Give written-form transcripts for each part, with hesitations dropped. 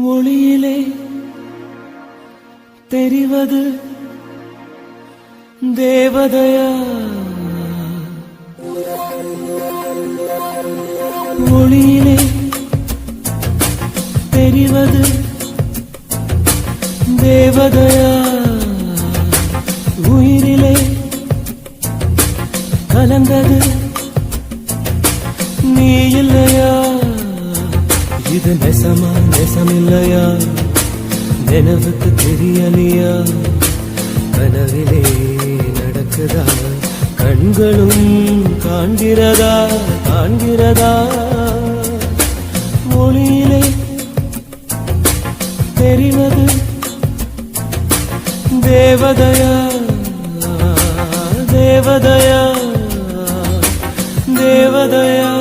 ஒளியிலே தெரிவது தேவதையா, ஒளியிலே தெரிவது தேவதையா, உயிரிலே கலந்தது நீ இல்லையா? இது நெசமா நெசமில்லையா? நினைவுக்கு தெரியலையா? கனவிலே நடக்குதா? கண்களும் காண்கிறதா காண்கிறதா? மொழியிலே தெரிவது தேவதையா, தேவதையா, தேவதையா.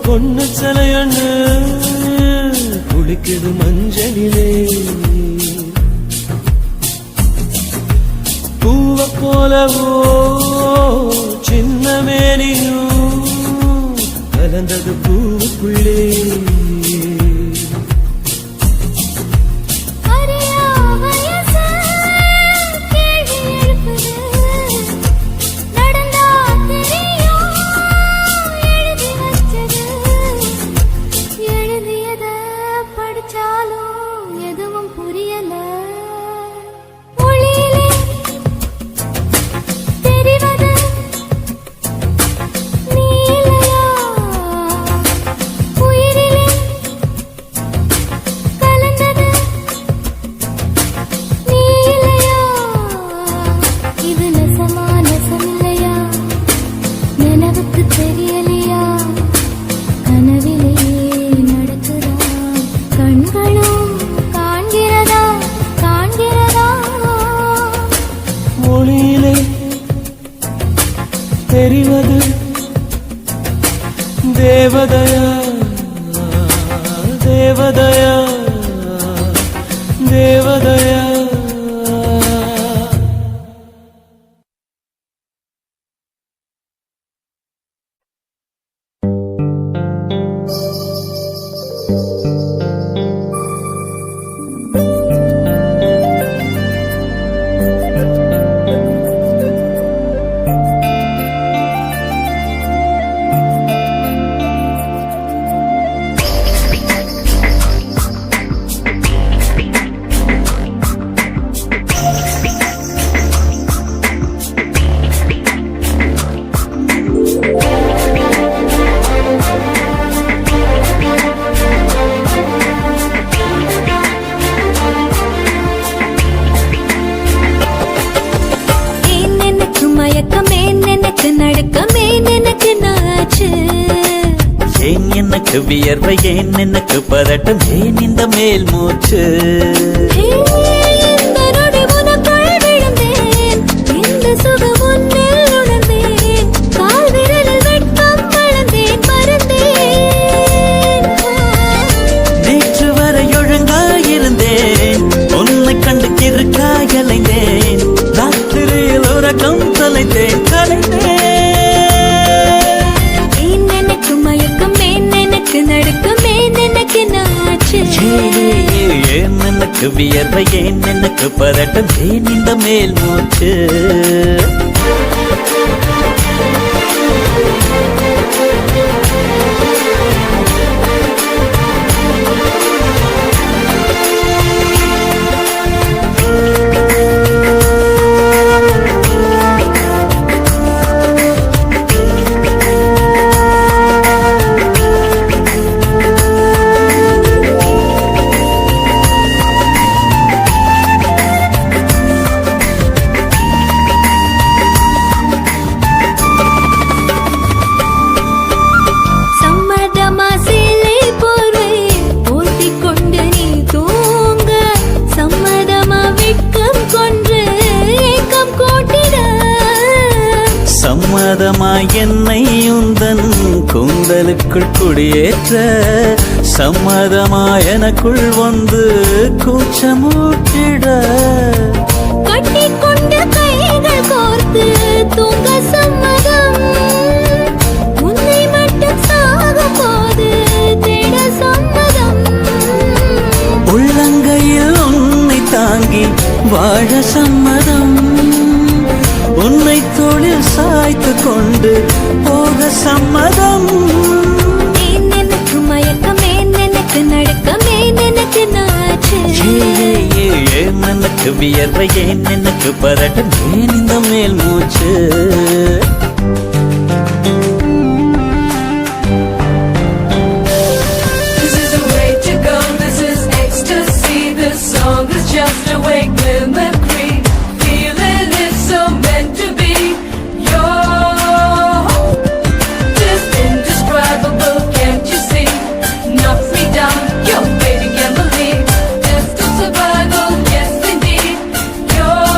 பொண்ணு சிலையண்ணு குளிக்குது மஞ்சளிலே, பூவ போலவோ சின்ன மேனியும் கலந்தது பூவுக்குள்ளே. தெரிவது தேவதையா, தேவதையா, தேவதையா. எனக்கு நடுக்கமே எனக்கு நாச்சு ஏன் எனக்கு வியர்வை ஏன் எனக்கு பதட்டம் ஏன் இந்த மேல் மூச்சு இந்த நொடி உனக்குள் விழுந்தேன் இந்த சுகம் உன்னில் உணர்ந்தேன் கால் விரலில் வெட்கம் வளர்ந்தேன் மறந்தேன் நேற்று வரை ஒழுங்காயிருந்தேன் உன்னை கண்டு கிறுக்காய் அலைந்தேன் ராத்திரியில் உறக்கம் தொலைத்தேன் கலைந்தேன் ஏன் எனக்கு மயக்கம் ஏன் எனக்கு நடுக்கம் ஏன் எனக்கு நாச்சு ஏன் எனக்கு வியர்வை ஏன் எனக்கு பதட்டம் ஏன் இந்த மேல் மூச்சு சம்மதமா சேலை போர்வை போர்த்திக் கொண்டு நீ தூங்க சம்மதமா வெட்கம் கொன்று ஏக்கம் கூட்டிட சம்மதமாய் என்னை உந்தன் கூந்தலுக்குள் குடியேற்ற சம்மதமாய் எனக்குள் வந்து கூச்சமூட்டிட கட்டிக் கொண்ட கைகள் கோர்த்து தூங்க சம்மதம் உன்னை மட்டும் சாக போது தேட சம்மதம் உள்ளங்கையில் உன்னை தாங்கி வாழ சம்மதம் உன்னை தோளில் சாய்த்து கொண்டு போக சம்மதம் ஏன் எனக்கு மயக்கம் ஏன் எனக்கு நடுக்கம் ஏன் எனக்கு நாச்சு ஏன் எனக்கு வியர்வை ஏன் எனக்கு பதட்டம் ஏன் இந்த மேல் மூச்சு This is a way to go, this is ecstasy. This song is just a wake mimicry. Feeling it's so meant to be. You're just indescribable, can't you see? Knock me down, your baby can't believe. Just a survival, yes indeed. You're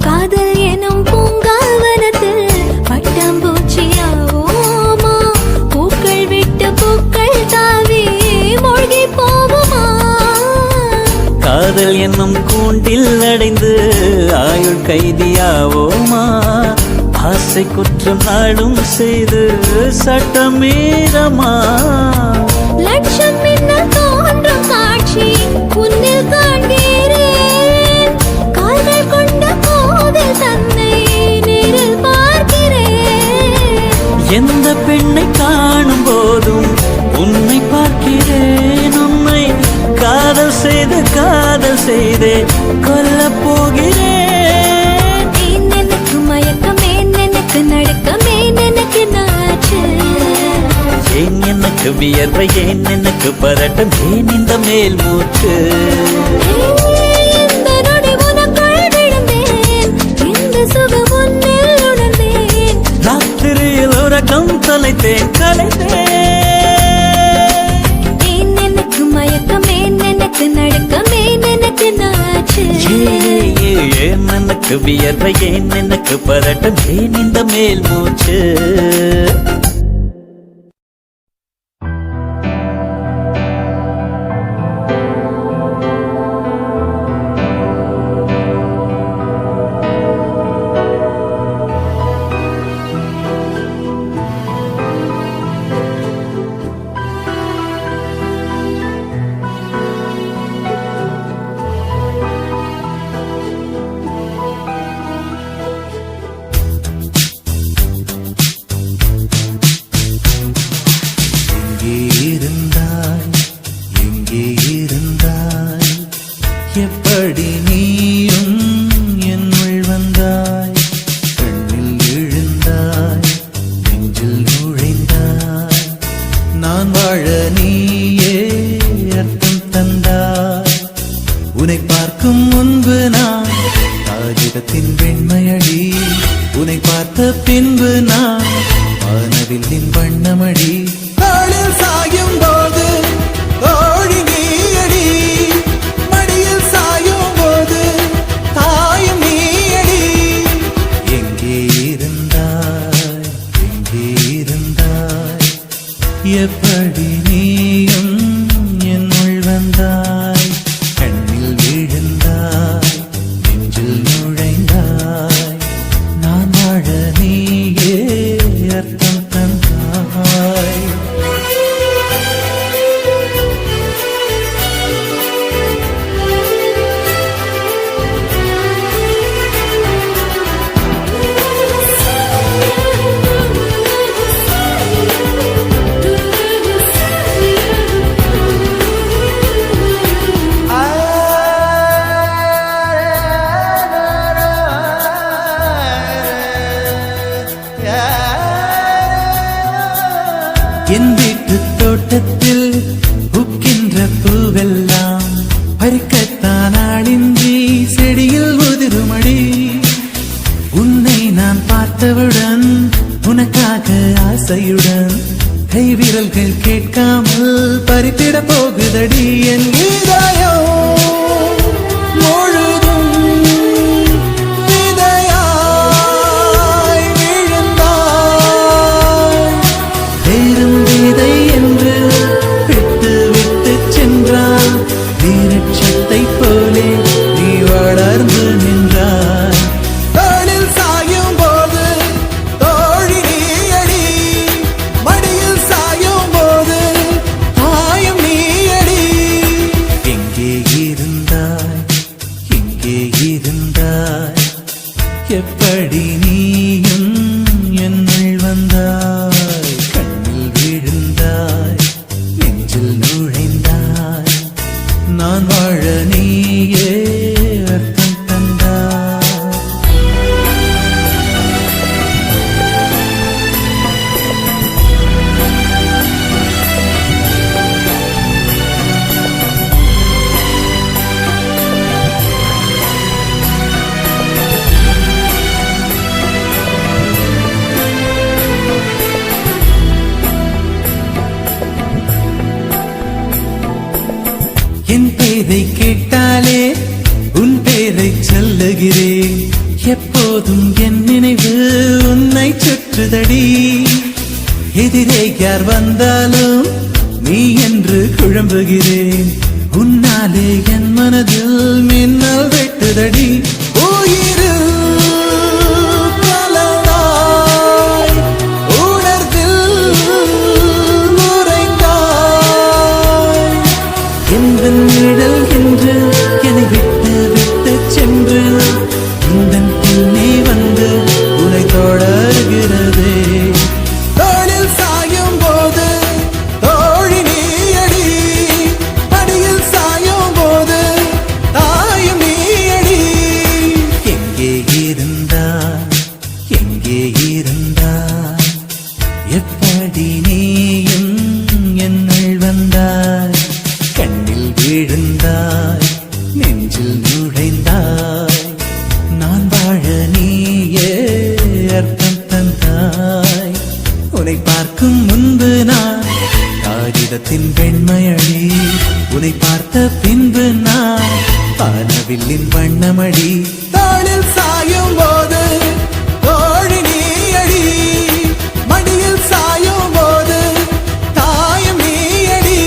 காதல் எனும் பூங்காவனத்தில் பட்டாம்பூச்சியாவோமா பூக்கள் விட்டு பூக்கள் தாவி மூழ்கி போகுமா காதல் என்னும் கூண்டில் அடைந்து ஆயுள் கைதியாவோமா ஆசை குற்றம் நாடும் செய்து சட்டமீறமா லட்சம் மின்னல் தோன்றும் காட்சி உன்னில் காண்கிறேன் கால்கள் கொண்ட கோவில் தன்னை நேரில் பார்க்கிறேன் எந்த பெண்ணை காணும் போதும் உன்னை பார்க்கிறேன் உன்னை காதல் செய்தே கொல்லப் போகிறேன் ஏன் எனக்கு மயக்கம் ஏன் எனக்கு நடுக்கம் ஏன் எனக்கு நாச்சு ஏன் எனக்கு வியர்வை ஏன் எனக்கு பதட்டம் ஏன் இந்த மேல் மூச்சு இந்த நொடி உனக்குள் விழுந்தேன் இந்த சுகம் உன்னில் உணர்ந்தேன் ராத்திரியில் உறக்கம் தொலைத்தேன் கலைந்தேன் ஏன் எனக்கு மயக்கம் ஏன் எனக்கு நடுக்கம் ஏன் எனக்கு நாச்சு ஏன் எனக்கு வியர்வை ஏன் எனக்கு பதட்டம் ஏன் இந்த மேல் மூச்சு காகிதத்தின் வெண்மையடி உன்னை பார்த்த பின்பு நான் வானவில்லின் வண்ணமடி தாளில் சாயும் போது தோழி நீயடி மடியில் சாயும் போது தாயும் நீயடி எங்கே இருந்தாய் எங்கே இருந்தாய் எப்படி நீயும் என்னுள் வந்தாய் கண்ணில் விழுந்தாய் நெஞ்சில் நுழைந்தாய் நான் வாழ நீயே அர்த்தம் தந்தாய் என் வீட்டு தோட்டத்தில் பூக்கின்ற பூவெல்லாம் பறிக்கத்தான் ஆளின்றி செடியில் உதிருமடி உன்னை நான் பார்த்தவுடன் உனக்காக ஆசையுடன் கைவிரல்கள் கேட்காமல் பறித்திட போகுதடி என் இதயம் முழுதும் விதையாய் விழுந்தாய் வேறும் விதை என்று விட்டு விட்டு சென்றால் வீரட்சத்தை போலே நீ வளர்ந்து நின்றாய் தாளில் சாயும் போது தோழி நீயடி மடியில் சாயும் போது தாயும் நீயடி எங்கே இருந்தாய் எங்கே இருந்தாய் எப்படி நீயும் என்னுள் வந்தாய் கண்ணில் விழுந்தாய் நெஞ்சில் நுழைந்தாய் நான் வாழ நீயே அர்த்தம் தந்தாய் என் பேரை கேட்டாலே உன் பேரை சொல்லுகிறேன் எப்போதும் என் நினைவு உன்னை சுற்றுதடி எதிரே யார் வந்தாலும் நீ என்று குழம்புகிறேன் உன்னாலே என் மனதில் மின்னல் வெட்டுதடி உயிரில் கலந்தாய் உணர்வில் உறைந்தாய் எந்த நிழல் என்று என்னை விட்டு விட்டு சென்று இந்த பின்னே வந்து உன்னை தொடர்கிறதே தோளில் சாயும் போது தோழி நீயடி மடியில் சாயும் போது தாயும் நீயடி எங்கே இருந்தாய் எங்கே இருந்தாய் எப்படி நீயும் என்னுள் வந்தாய் கண்ணில் விழுந்தாய் நெஞ்சில் நுழைந்தாய் நான் வாழ நீயே அர்த்தம் தந்தாய் உன்னை பார்க்கும் முன்பு நான் காகிதத்தின் வெண்மையடி உன்னை பார்த்த பின்பு நான் வானவில்லின் வண்ணமடி தாளில் சாயும் போது தோழி நீயடி மடியில் சாயும் போது தாயும் நீயடி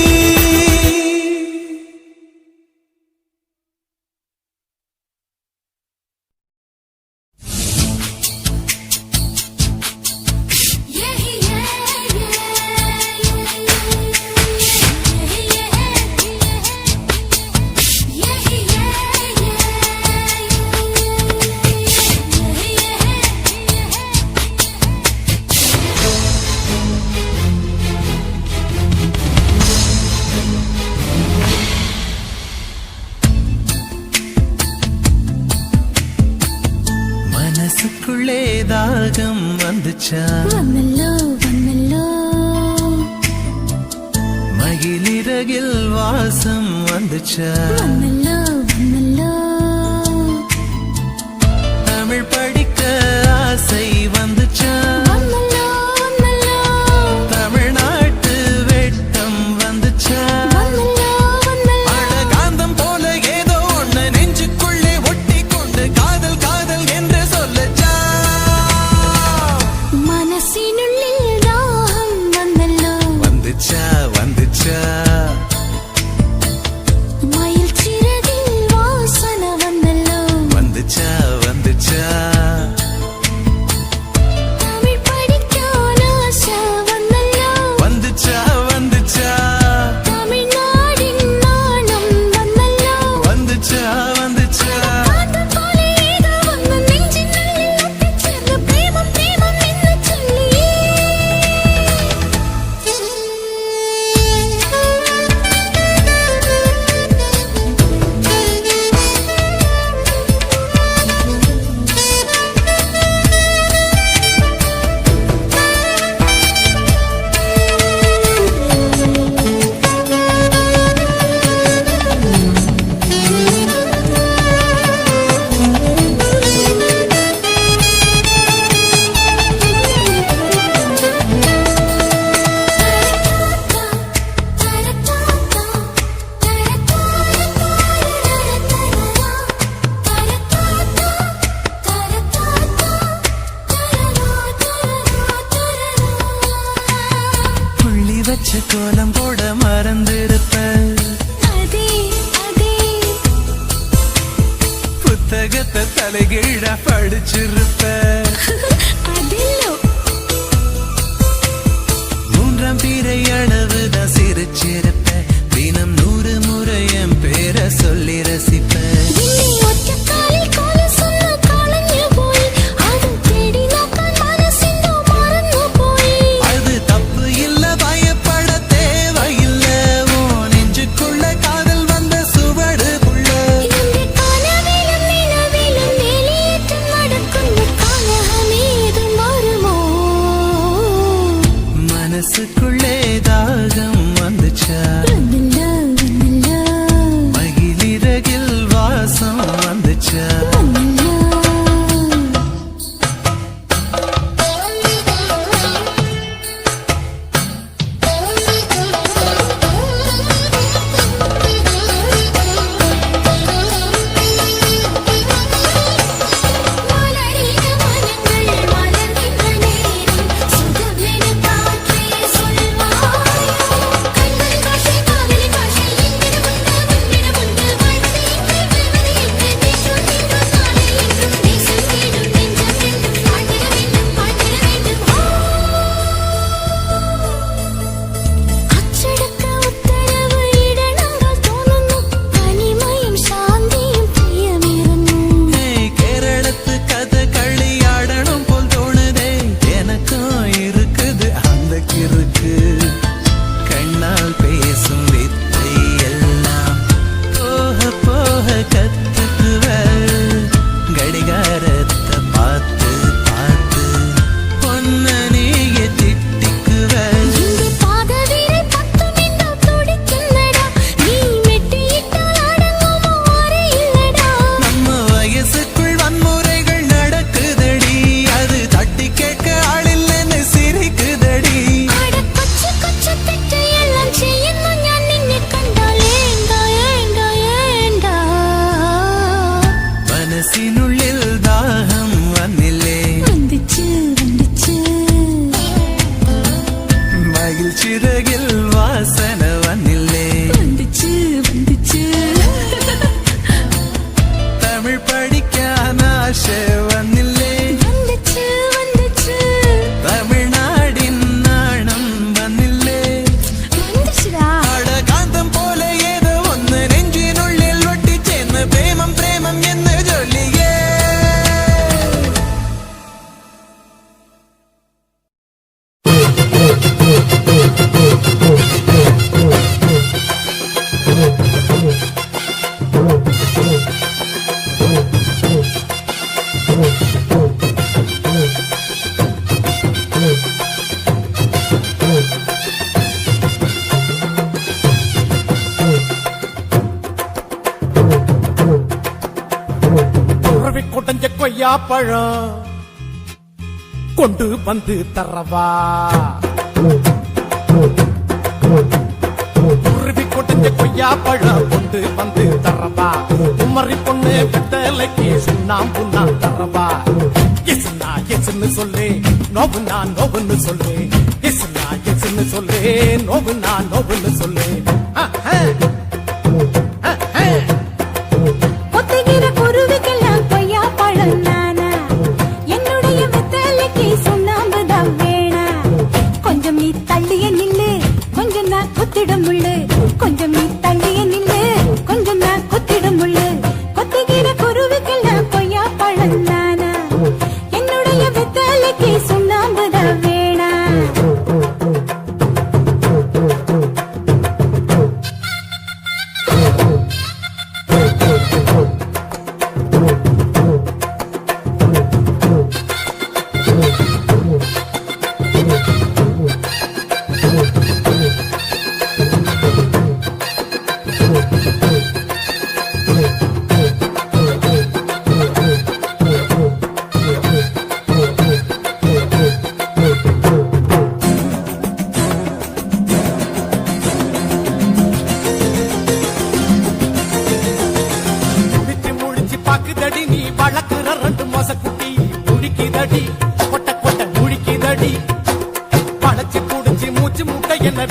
மனசுக்குள்ளே தாகம் வந்துச்சா வந்தல்லோ வந்தல்லோ மகிழிறகில் வாசம் வந்துச்சா வந்தல்லோ வந்தல்லோ கோலம் போட மறந்திருப்ப, அதே அதே புத்தகத்தை தலைகீழா படிச்சிருப்ப, அதில்லோ மூன்றாம் பிறை அளவுதான் சிரிச்சிருப்ப, தினம் 100 முறை என் பேரை சொல்லி ரசிப்ப. என்னை ஒற்றைக்காலில் கால சொன்ன காலஞ்சு போய் அது தேடினாக்கான் மனசிந்தோ மறந்து போய் அது தப்பு இல்ல, பயப்பட தேவையில்ல, உன் நெஞ்சுக்குள்ள காதல் வந்த சுவடு புள்ள. இந்த கனவிலும் நிலவிலும் வெளியேற்றம் நடக்கும் கனகமே இது மாறுமோ மனசுக்குள்ளே தாகம் வந்துச்சா, வந்தல்ல வந்தல்ல மகிழிறகில் வாசம் வந்துச்சா. மலரின மனங்கள் மலர்கின்ற நேரம் சுகவென காற்றே சொல்வாய் கண்கள் காட்சி காதலி காட்சி எங்கிட முன்ன வாழ்க்கை எங்கே சொல்லிட்டு நாளை என்றும் தேசம் தேடும் நெஞ்சம் என்றும் வாழ்ந்திட வேண்டும் அச்சடக்க உத்தரவு இடனங்கள் தோணுന്നു தனிமையும் சாந்தியும் பிரியமிருന്നു ஏய், கேரளத்து கதை களியாடணும் போல் தோணுதே, எனக்கும் இருக்குது அந்த கிறுக்கு. கண்ணால் பேசும் வித்தை எல்லாம் போக போக கத்துக்குவ, கடிகாரத்தை பார்த்து பார்த்து பொன்ன நீய திட்டிக்குவ. இந்த பாதவிரல் பத்தும் இந்த துடிக்குள்ளடா நீ மெட்டியிட்டால் அடங்குமோ அறையில்லடா நம்ம வயசுக்குள் வன்முறைகள் நடக்குதடி, அது தட்டி கேட்க ஆளில்லைன்னு சிரிக்குதடி. அட கொச்சு கொச்சு தெற்றை எல்லாம் செய்யணும் ஞான் நின்னை கண்டால் ஏண்டா ஏண்டா ஏண்டா மனசினுள்ளில் தாகம் வந்தில்லே, வந்துச்சு வந்துச்சு மகிழ்ச்சிறகில் வாசனை வந்தில்லே, வந்துச்சு வந்துச்சு தமிழ் படிக்கான ஆசை வந்தில்லே, வந்துச்சு வந்துச்சு தமிழ்நாடின் நாணம் வந்தில்லே. வந்துச்சுடா அட காந்தம் போல ஏதோ ஒன்னு நெஞ்சினுள்ளில் ஒட்டி சேர்ந்து பிரேமம் பிரேமம் என்று சொல்லியே. உறவி குடஞ்ச கொய்யா பழம் கொண்டு வந்து தரவா, உருவி கொடைஞ்ச கொய்யா பழம் கொண்டு வந்து தரவா, குமரி பொண்ணு வெத்தலைக்கு சுண்ணாம்பு நான் தரவா. எஸ்னா எஸ்ன்னு சொல்லு, நோவுனா நோவுன்னு சொல்லு, எஸ்னா எஸ்ன்னு சொல்லு, நோவுனா நோவுன்னு சொல்லு. ஒத்துகிற குருவிக்கெல்லாம் கொய்யா பழம் நானா என்னுடைய வெத்தலைக்கு சுண்ணாம்புதான் வேணா கொஞ்சம் நீ தள்ளிய நில்லு கொஞ்சம் நான் குத்திடும் முள்ளு கொஞ்சம் நீ தள்ளிய நில்லு கொஞ்சம் நான் குத்திடும் முள்ளு கொத்துகிற குருவிக்கெல்லாம் கொய்யா பழம் நானா என்னுடைய வெத்தலைக்கு சுண்ணாம்புதான் வேணா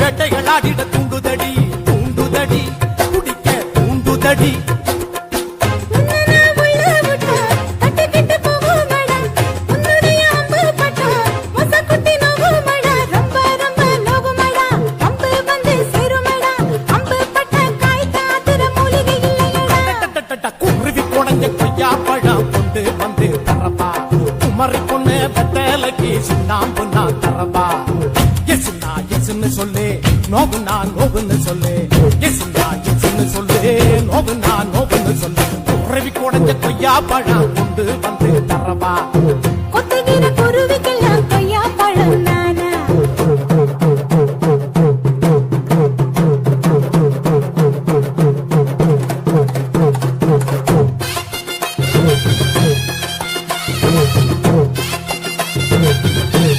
வேட்டைகளாடிட தூண்டுதடி தூண்டுதடி குடிக்க தூண்டுதடி உன்னனா உள்ள விட்டா தட்டுக்கிட்டு போகுமடா உன்னுடைய அம்பு பட்டா மொசக்குட்டி நோகுமடா ரொம்ப ரொம்ப நோகுமடா அம்பு வந்து சேருமடா அம்பு பட்ட காய் காத்துற மூலிகை இல்லையடா குருவி குழஞ்ச கொய்யா பழம் கொண்டு வந்து தரப்பா குமரி பொண்ணு வெத்தலைக்கு சுண்ணாம்பு நான் தரப்பா எஸ்ன்னு சொல்லு நோகுனா நோகுன்னு சொல்லு எஸ்ன்னு சொல்லு நோகுனா நோகுன்னு சொல்லு குருவி குழஞ்ச கொய்யா பழம் கொண்டு வந்து தரப்பா